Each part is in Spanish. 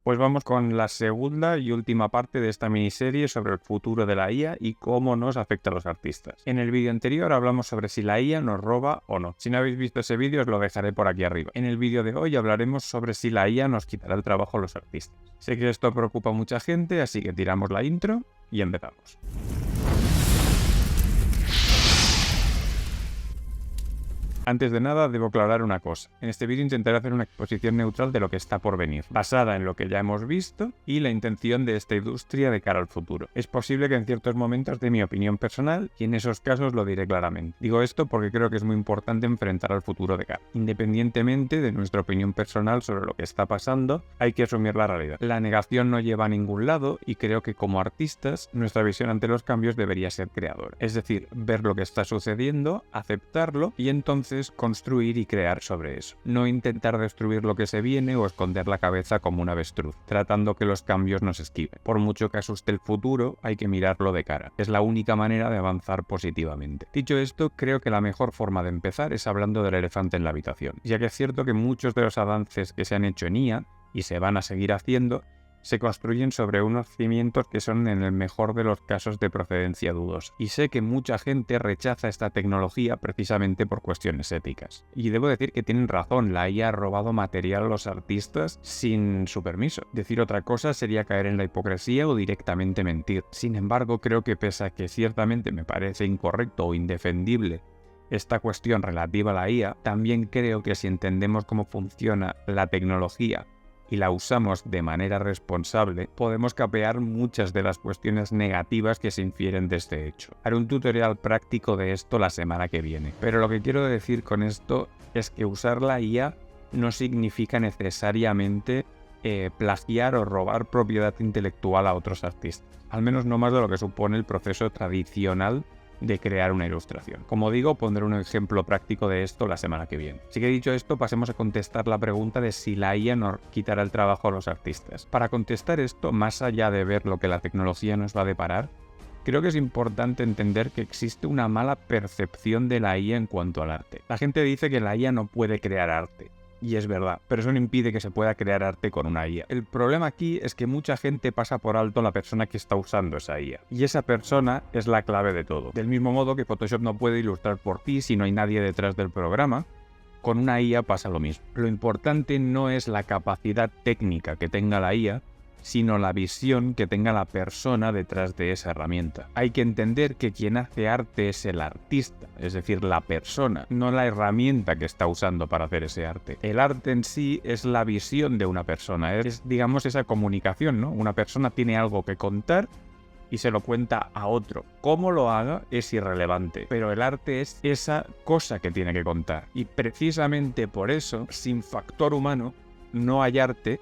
Pues vamos con la segunda y última parte de esta miniserie sobre el futuro de la IA y cómo nos afecta a los artistas. En el vídeo anterior hablamos sobre si la IA nos roba o no. Si no habéis visto ese vídeo os lo dejaré por aquí arriba. En el vídeo de hoy hablaremos sobre si la IA nos quitará el trabajo a los artistas. Sé que esto preocupa a mucha gente, así que tiramos la intro y empezamos. Antes de nada, debo aclarar una cosa. En este vídeo intentaré hacer una exposición neutral de lo que está por venir, basada en lo que ya hemos visto y la intención de esta industria de cara al futuro. Es posible que en ciertos momentos dé mi opinión personal y en esos casos lo diré claramente. Digo esto porque creo que es muy importante enfrentar al futuro de cara. Independientemente de nuestra opinión personal sobre lo que está pasando, hay que asumir la realidad. La negación no lleva a ningún lado y creo que como artistas, nuestra visión ante los cambios debería ser creadora. Es decir, ver lo que está sucediendo, aceptarlo y entonces construir y crear sobre eso. No intentar destruir lo que se viene o esconder la cabeza como un avestruz, tratando que los cambios nos esquiven. Por mucho que asuste el futuro, hay que mirarlo de cara. Es la única manera de avanzar positivamente. Dicho esto, creo que la mejor forma de empezar es hablando del elefante en la habitación, ya que es cierto que muchos de los avances que se han hecho en IA y se van a seguir haciendo se construyen sobre unos cimientos que son en el mejor de los casos de procedencia dudosa. Y sé que mucha gente rechaza esta tecnología precisamente por cuestiones éticas. Y debo decir que tienen razón, la IA ha robado material a los artistas sin su permiso. Decir otra cosa sería caer en la hipocresía o directamente mentir. Sin embargo, creo que pese a que ciertamente me parece incorrecto o indefendible esta cuestión relativa a la IA, también creo que si entendemos cómo funciona la tecnología y la usamos de manera responsable, podemos capear muchas de las cuestiones negativas que se infieren de este hecho. Haré un tutorial práctico de esto la semana que viene, pero lo que quiero decir con esto es que usar la IA no significa necesariamente plagiar o robar propiedad intelectual a otros artistas, al menos no más de lo que supone el proceso tradicional de crear una ilustración. Como digo, pondré un ejemplo práctico de esto la semana que viene. Así que dicho esto, pasemos a contestar la pregunta de si la IA nos quitará el trabajo a los artistas. Para contestar esto, más allá de ver lo que la tecnología nos va a deparar, creo que es importante entender que existe una mala percepción de la IA en cuanto al arte. La gente dice que la IA no puede crear arte. Y es verdad, pero eso no impide que se pueda crear arte con una IA. El problema aquí es que mucha gente pasa por alto la persona que está usando esa IA. Y esa persona es la clave de todo. Del mismo modo que Photoshop no puede ilustrar por ti si no hay nadie detrás del programa, con una IA pasa lo mismo. Lo importante no es la capacidad técnica que tenga la IA, sino la visión que tenga la persona detrás de esa herramienta. Hay que entender que quien hace arte es el artista, es decir, la persona, no la herramienta que está usando para hacer ese arte. El arte en sí es la visión de una persona, es digamos esa comunicación, ¿no? Una persona tiene algo que contar y se lo cuenta a otro. Cómo lo haga es irrelevante, pero el arte es esa cosa que tiene que contar. Y precisamente por eso, sin factor humano, no hay arte,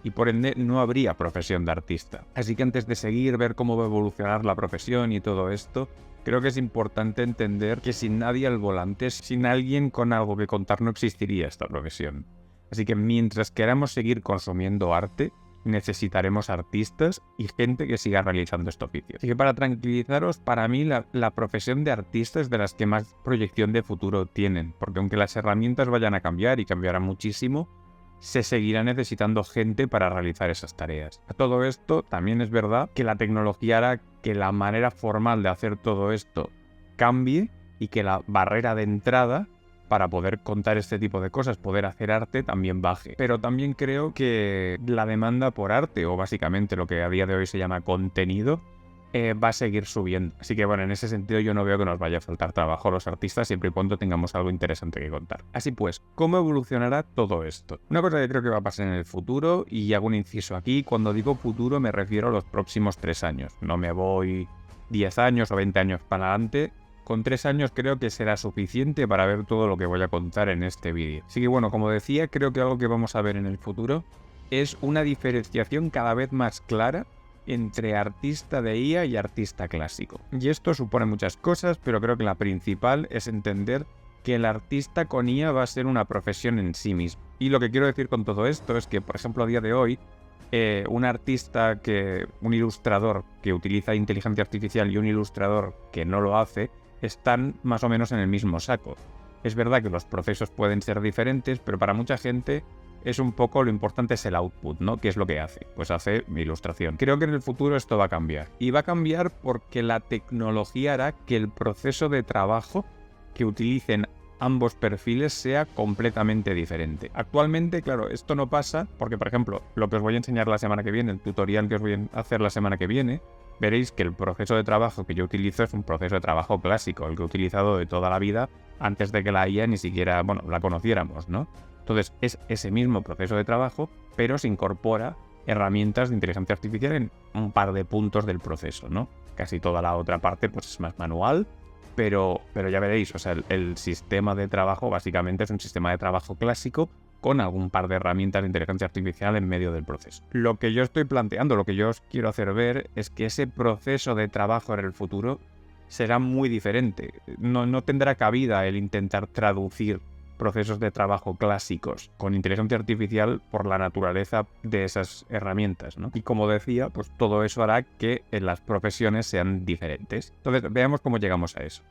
y por ende no habría profesión de artista. Así que antes de seguir, ver cómo va a evolucionar la profesión y todo esto, creo que es importante entender que sin nadie al volante, sin alguien con algo que contar, no existiría esta profesión. Así que mientras queramos seguir consumiendo arte, necesitaremos artistas y gente que siga realizando este oficio. Así que para tranquilizaros, para mí la profesión de artista es de las que más proyección de futuro tienen, porque aunque las herramientas vayan a cambiar y cambiarán muchísimo, se seguirá necesitando gente para realizar esas tareas. A todo esto, también es verdad que la tecnología hará que la manera formal de hacer todo esto cambie y que la barrera de entrada para poder contar este tipo de cosas, poder hacer arte, también baje. Pero también creo que la demanda por arte, o básicamente lo que a día de hoy se llama contenido, va a seguir subiendo. Así que bueno, en ese sentido yo no veo que nos vaya a faltar trabajo a los artistas siempre y cuando tengamos algo interesante que contar. Así pues, ¿cómo evolucionará todo esto? Una cosa que creo que va a pasar en el futuro, y hago un inciso aquí, cuando digo futuro me refiero a los próximos 3 años. No me voy 10 años o 20 años para adelante. Con 3 años creo que será suficiente para ver todo lo que voy a contar en este vídeo. Así que bueno, como decía, creo que algo que vamos a ver en el futuro es una diferenciación cada vez más clara entre artista de IA y artista clásico. Y esto supone muchas cosas, pero creo que la principal es entender que el artista con IA va a ser una profesión en sí mismo. Y lo que quiero decir con todo esto es que, por ejemplo, a día de hoy, un ilustrador que utiliza inteligencia artificial y un ilustrador que no lo hace, están más o menos en el mismo saco. Es verdad que los procesos pueden ser diferentes, pero para mucha gente es un poco lo importante es el output, ¿no? ¿Qué es lo que hace? Pues hace ilustración. Creo que en el futuro esto va a cambiar. Y va a cambiar porque la tecnología hará que el proceso de trabajo que utilicen ambos perfiles sea completamente diferente. Actualmente, claro, esto no pasa porque, por ejemplo, lo que os voy a enseñar la semana que viene, el tutorial que os voy a hacer la semana que viene, veréis que el proceso de trabajo que yo utilizo es un proceso de trabajo clásico, el que he utilizado de toda la vida antes de que la IA ni siquiera, la conociéramos, ¿no? Entonces es ese mismo proceso de trabajo, pero se incorpora herramientas de inteligencia artificial en un par de puntos del proceso, ¿no? Casi toda la otra parte pues es más manual, pero ya veréis, o sea, el sistema de trabajo básicamente es un sistema de trabajo clásico con algún par de herramientas de inteligencia artificial en medio del proceso. Lo que yo estoy planteando, lo que yo os quiero hacer ver es que ese proceso de trabajo en el futuro será muy diferente. No tendrá cabida el intentar traducir procesos de trabajo clásicos con inteligencia artificial por la naturaleza de esas herramientas, ¿no? Y como decía, pues todo eso hará que las profesiones sean diferentes. Entonces, veamos cómo llegamos a eso.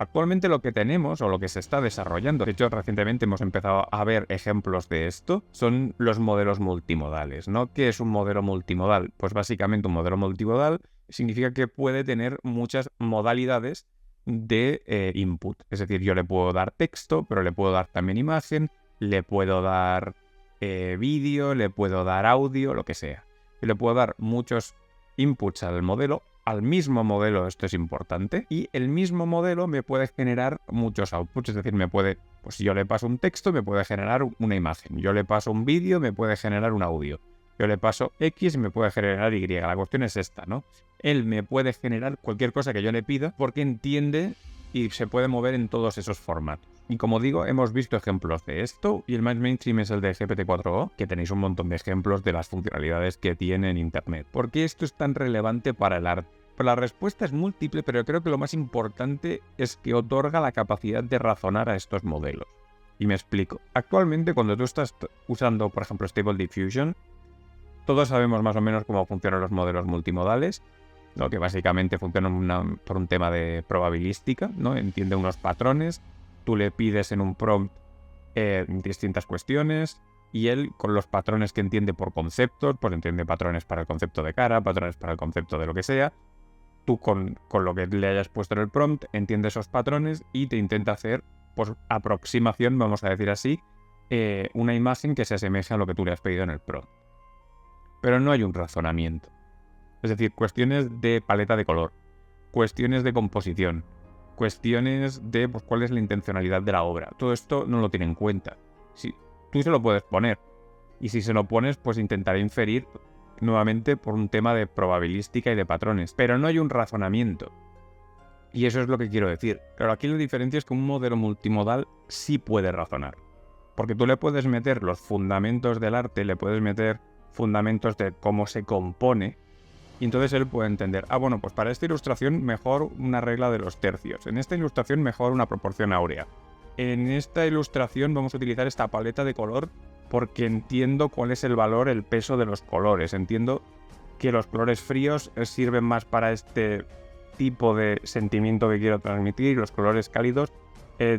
Actualmente lo que tenemos o lo que se está desarrollando, de hecho recientemente hemos empezado a ver ejemplos de esto, son los modelos multimodales, ¿no? ¿Qué es un modelo multimodal? Pues básicamente un modelo multimodal significa que puede tener muchas modalidades de input. Es decir, yo le puedo dar texto, pero le puedo dar también imagen, le puedo dar vídeo, le puedo dar audio, lo que sea. Y le puedo dar muchos inputs al mismo modelo, esto es importante, y el mismo modelo me puede generar muchos outputs, es decir, pues si yo le paso un texto, me puede generar una imagen, yo le paso un vídeo, me puede generar un audio, yo le paso X y me puede generar Y, la cuestión es esta, ¿no? Él me puede generar cualquier cosa que yo le pida porque entiende y se puede mover en todos esos formatos. Y como digo, hemos visto ejemplos de esto y el más mainstream es el de GPT-4o, que tenéis un montón de ejemplos de las funcionalidades que tiene en Internet. ¿Por qué esto es tan relevante para el arte? Pues la respuesta es múltiple, pero creo que lo más importante es que otorga la capacidad de razonar a estos modelos. Y me explico. Actualmente, cuando tú estás usando, por ejemplo, Stable Diffusion, todos sabemos más o menos cómo funcionan los modelos multimodales, ¿no? Que básicamente funcionan por un tema de probabilística, ¿no? Entiende unos patrones, tú le pides en un prompt distintas cuestiones y él, con los patrones que entiende por conceptos, pues entiende patrones para el concepto de cara, patrones para el concepto de lo que sea. Tú con lo que le hayas puesto en el prompt, entiende esos patrones y te intenta hacer, por aproximación, vamos a decir así, una imagen que se asemeje a lo que tú le has pedido en el prompt. Pero no hay un razonamiento. Es decir, cuestiones de paleta de color, cuestiones de composición, cuestiones de cuál es la intencionalidad de la obra. Todo esto no lo tiene en cuenta. Tú se lo puedes poner. Y si se lo pones, pues intentaré inferir nuevamente por un tema de probabilística y de patrones. Pero no hay un razonamiento. Y eso es lo que quiero decir. Claro, aquí la diferencia es que un modelo multimodal sí puede razonar. Porque tú le puedes meter los fundamentos del arte, le puedes meter fundamentos de cómo se compone, y entonces él puede entender, bueno, pues para esta ilustración mejor una regla de los tercios, en esta ilustración mejor una proporción áurea, en esta ilustración vamos a utilizar esta paleta de color porque entiendo cuál es el valor, el peso de los colores, entiendo que los colores fríos sirven más para este tipo de sentimiento que quiero transmitir y los colores cálidos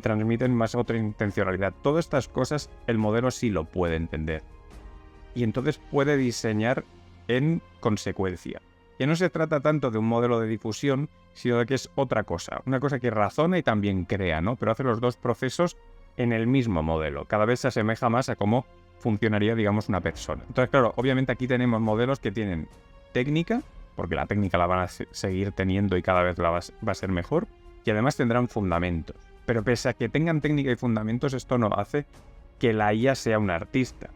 transmiten más otra intencionalidad. Todas estas cosas el modelo sí lo puede entender y entonces puede diseñar en consecuencia. Ya no se trata tanto de un modelo de difusión, sino de que es otra cosa, una cosa que razona y también crea, ¿no? Pero hace los dos procesos en el mismo modelo. Cada vez se asemeja más a cómo funcionaría, digamos, una persona. Entonces, claro, obviamente aquí tenemos modelos que tienen técnica, porque la técnica la van a seguir teniendo y cada vez va a ser mejor, y además tendrán fundamentos. Pero pese a que tengan técnica y fundamentos, esto no hace que la IA sea un artista.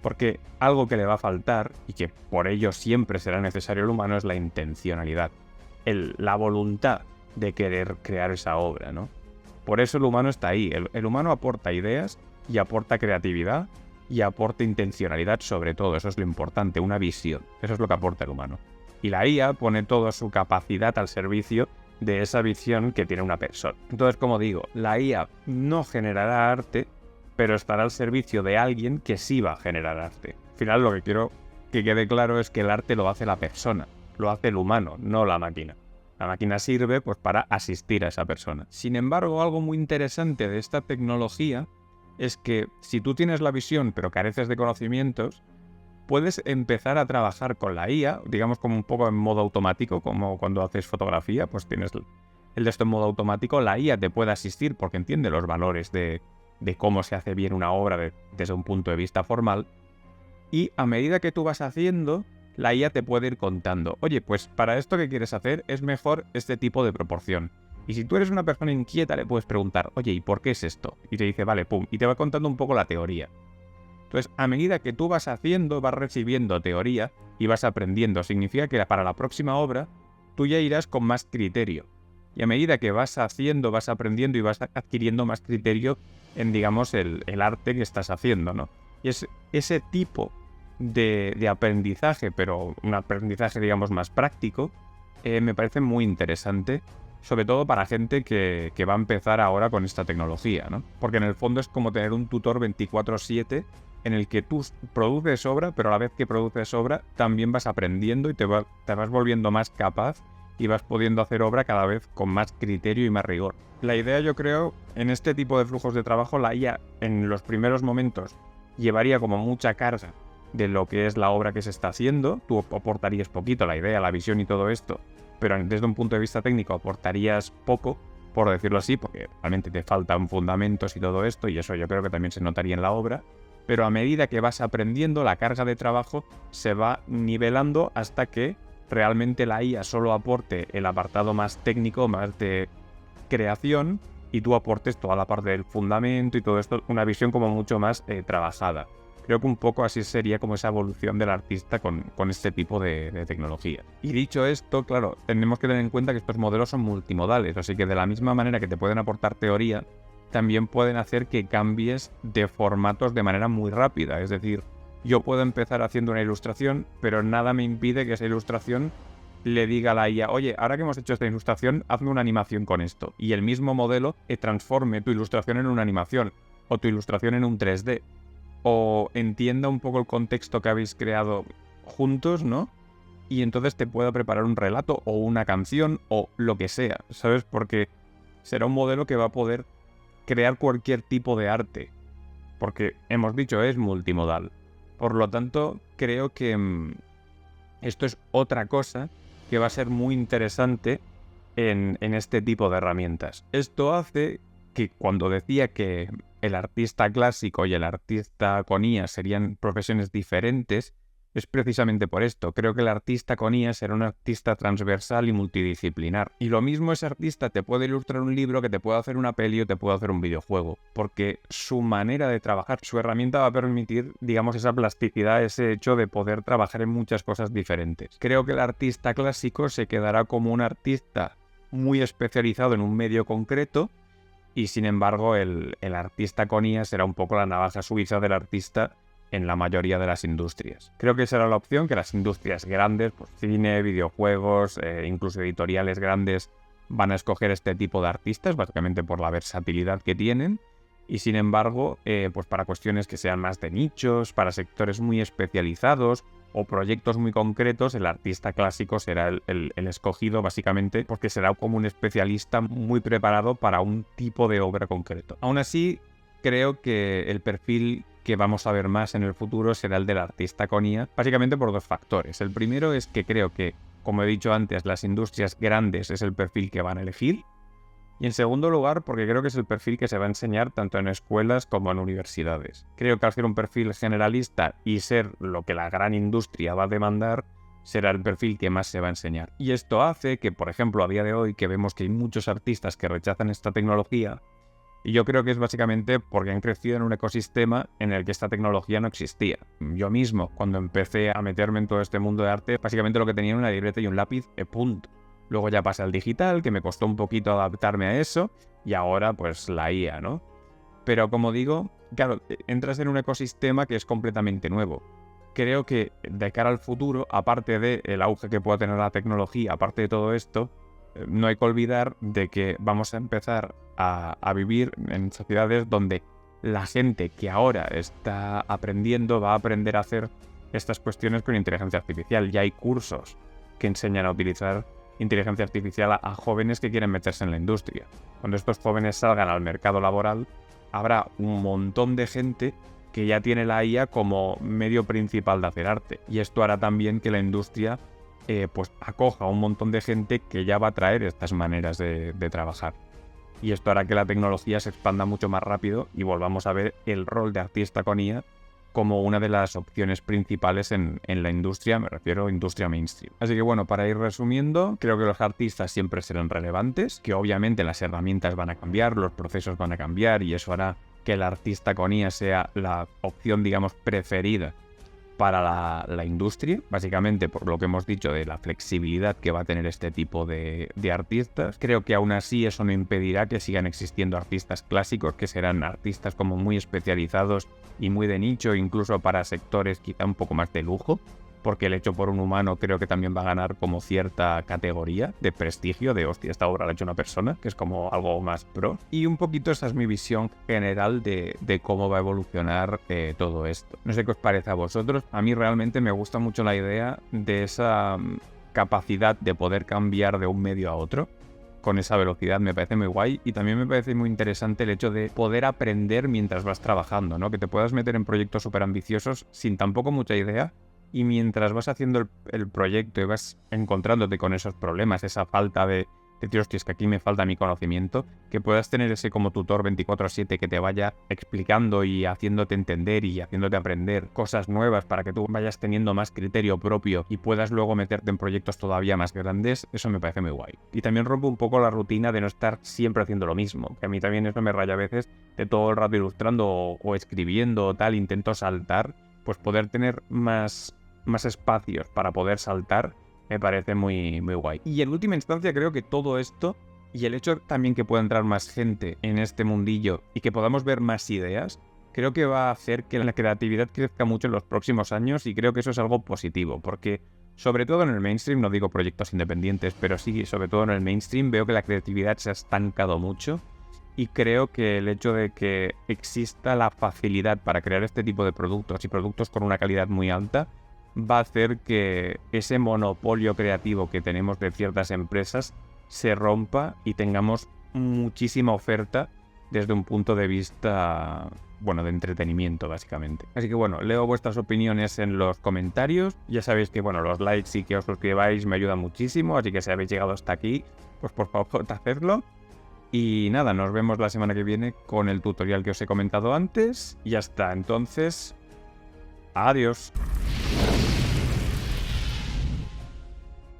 Porque algo que le va a faltar, y que por ello siempre será necesario el humano, es la intencionalidad. La voluntad de querer crear esa obra, ¿no? Por eso el humano está ahí. El humano aporta ideas y aporta creatividad y aporta intencionalidad sobre todo. Eso es lo importante, una visión. Eso es lo que aporta el humano. Y la IA pone toda su capacidad al servicio de esa visión que tiene una persona. Entonces, como digo, la IA no generará arte, pero estará al servicio de alguien que sí va a generar arte. Al final lo que quiero que quede claro es que el arte lo hace la persona, lo hace el humano, no la máquina. La máquina sirve pues para asistir a esa persona. Sin embargo, algo muy interesante de esta tecnología es que si tú tienes la visión pero careces de conocimientos, puedes empezar a trabajar con la IA, digamos como un poco en modo automático, como cuando haces fotografía, pues tienes el de esto en modo automático, la IA te puede asistir porque entiende los valores de cómo se hace bien una obra desde un punto de vista formal, y a medida que tú vas haciendo, la IA te puede ir contando, oye, pues para esto que quieres hacer es mejor este tipo de proporción. Y si tú eres una persona inquieta, le puedes preguntar, oye, ¿y por qué es esto? Y te dice, vale, pum, y te va contando un poco la teoría. Entonces, a medida que tú vas haciendo, vas recibiendo teoría y vas aprendiendo. Significa que para la próxima obra, tú ya irás con más criterio. Y a medida que vas haciendo, vas aprendiendo y vas adquiriendo más criterio en, digamos, el arte que estás haciendo, ¿no? Y es ese tipo de aprendizaje, pero un aprendizaje, digamos, más práctico, me parece muy interesante, sobre todo para gente que va a empezar ahora con esta tecnología, ¿no? Porque en el fondo es como tener un tutor 24/7 en el que tú produces obra, pero a la vez que produces obra también vas aprendiendo y te vas volviendo más capaz y vas pudiendo hacer obra cada vez con más criterio y más rigor. La idea, yo creo, en este tipo de flujos de trabajo, la IA en los primeros momentos llevaría como mucha carga de lo que es la obra que se está haciendo. Tú aportarías poquito, la idea, la visión y todo esto, pero desde un punto de vista técnico aportarías poco, por decirlo así, porque realmente te faltan fundamentos y todo esto, y eso yo creo que también se notaría en la obra. Pero a medida que vas aprendiendo, la carga de trabajo se va nivelando hasta que realmente la IA solo aporte el apartado más técnico, más de creación, y tú aportes toda la parte del fundamento y todo esto, una visión como mucho más trabajada. Creo que un poco así sería como esa evolución del artista con este tipo de tecnología. Y dicho esto, claro, tenemos que tener en cuenta que estos modelos son multimodales, así que de la misma manera que te pueden aportar teoría, también pueden hacer que cambies de formatos de manera muy rápida. Es decir, yo puedo empezar haciendo una ilustración, pero nada me impide que esa ilustración le diga a la IA, oye, ahora que hemos hecho esta ilustración, hazme una animación con esto. Y el mismo modelo transforme tu ilustración en una animación, o tu ilustración en un 3D, o entienda un poco el contexto que habéis creado juntos, ¿no? Y entonces te pueda preparar un relato, o una canción, o lo que sea, ¿sabes? Porque será un modelo que va a poder crear cualquier tipo de arte, porque hemos dicho es multimodal. Por lo tanto, creo que esto es otra cosa que va a ser muy interesante en este tipo de herramientas. Esto hace que cuando decía que el artista clásico y el artista con IA serían profesiones diferentes, es precisamente por esto. Creo que el artista con IA será un artista transversal y multidisciplinar. Y lo mismo ese artista te puede ilustrar un libro, que te puede hacer una peli o te puede hacer un videojuego. Porque su manera de trabajar, su herramienta va a permitir, digamos, esa plasticidad, ese hecho de poder trabajar en muchas cosas diferentes. Creo que el artista clásico se quedará como un artista muy especializado en un medio concreto, y sin embargo el artista con IA será un poco la navaja suiza del artista en la mayoría de las industrias. Creo que será la opción que las industrias grandes, pues cine, videojuegos, incluso editoriales grandes, van a escoger este tipo de artistas, básicamente por la versatilidad que tienen, y sin embargo, pues para cuestiones que sean más de nichos, para sectores muy especializados o proyectos muy concretos, el artista clásico será el escogido, básicamente porque será como un especialista muy preparado para un tipo de obra concreto. Aún así, creo que el perfil que vamos a ver más en el futuro será el del artista con IA, básicamente por dos factores. El primero es que creo que, como he dicho antes, las industrias grandes es el perfil que van a elegir. Y en segundo lugar, porque creo que es el perfil que se va a enseñar tanto en escuelas como en universidades. Creo que al ser un perfil generalista y ser lo que la gran industria va a demandar, será el perfil que más se va a enseñar. Y esto hace que, por ejemplo, a día de hoy, que vemos que hay muchos artistas que rechazan esta tecnología, y yo creo que es básicamente porque han crecido en un ecosistema en el que esta tecnología no existía. Yo mismo, cuando empecé a meterme en todo este mundo de arte, básicamente lo que tenía era una libreta y un lápiz, punto. Luego ya pasé al digital, que me costó un poquito adaptarme a eso, y ahora pues la IA, ¿no? Pero como digo, claro, entras en un ecosistema que es completamente nuevo. Creo que de cara al futuro, aparte del auge que pueda tener la tecnología, aparte de todo esto, no hay que olvidar de que vamos a empezar a vivir en sociedades donde la gente que ahora está aprendiendo va a aprender a hacer estas cuestiones con inteligencia artificial. Ya hay cursos que enseñan a utilizar inteligencia artificial a jóvenes que quieren meterse en la industria. Cuando estos jóvenes salgan al mercado laboral, habrá un montón de gente que ya tiene la IA como medio principal de hacer arte. Y esto hará también que la industria pues acoja a un montón de gente que ya va a traer estas maneras de trabajar. Y esto hará que la tecnología se expanda mucho más rápido y volvamos a ver el rol de artista con IA como una de las opciones principales en la industria, me refiero a industria mainstream. Así que bueno, para ir resumiendo, creo que los artistas siempre serán relevantes, que obviamente las herramientas van a cambiar, los procesos van a cambiar y eso hará que el artista con IA sea la opción, digamos, preferida para la industria, básicamente por lo que hemos dicho de la flexibilidad que va a tener este tipo de artistas. Creo que aún así eso no impedirá que sigan existiendo artistas clásicos, que serán artistas como muy especializados y muy de nicho, incluso para sectores quizá un poco más de lujo, porque el hecho por un humano creo que también va a ganar como cierta categoría de prestigio, de hostia, esta obra la ha hecho una persona, que es como algo más pro. Y un poquito esa es mi visión general de cómo va a evolucionar todo esto. No sé qué os parece a vosotros. A mí realmente me gusta mucho la idea de esa capacidad de poder cambiar de un medio a otro. Con esa velocidad me parece muy guay y también me parece muy interesante el hecho de poder aprender mientras vas trabajando, ¿no? Que te puedas meter en proyectos súper ambiciosos sin tampoco mucha idea. Y mientras vas haciendo el proyecto y vas encontrándote con esos problemas, esa falta de tío, hostia, es que aquí me falta mi conocimiento, que puedas tener ese como tutor 24/7 que te vaya explicando y haciéndote entender y haciéndote aprender cosas nuevas para que tú vayas teniendo más criterio propio y puedas luego meterte en proyectos todavía más grandes, eso me parece muy guay. Y también rompe un poco la rutina de no estar siempre haciendo lo mismo, que a mí también eso me raya a veces de todo el rato ilustrando o escribiendo o tal, intento saltar, pues poder tener más espacios para poder saltar me parece muy, muy guay. Y en última instancia creo que todo esto y el hecho también que pueda entrar más gente en este mundillo y que podamos ver más ideas, creo que va a hacer que la creatividad crezca mucho en los próximos años y creo que eso es algo positivo, porque sobre todo en el mainstream, no digo proyectos independientes, pero sí, sobre todo en el mainstream veo que la creatividad se ha estancado mucho. Y creo que el hecho de que exista la facilidad para crear este tipo de productos y productos con una calidad muy alta va a hacer que ese monopolio creativo que tenemos de ciertas empresas se rompa y tengamos muchísima oferta desde un punto de vista, bueno, de entretenimiento básicamente. Así que bueno, leo vuestras opiniones en los comentarios. Ya sabéis que, bueno, los likes y que os suscribáis me ayudan muchísimo, así que si habéis llegado hasta aquí, pues por favor, hacedlo. Y nada, nos vemos la semana que viene con el tutorial que os he comentado antes. Y hasta entonces, adiós.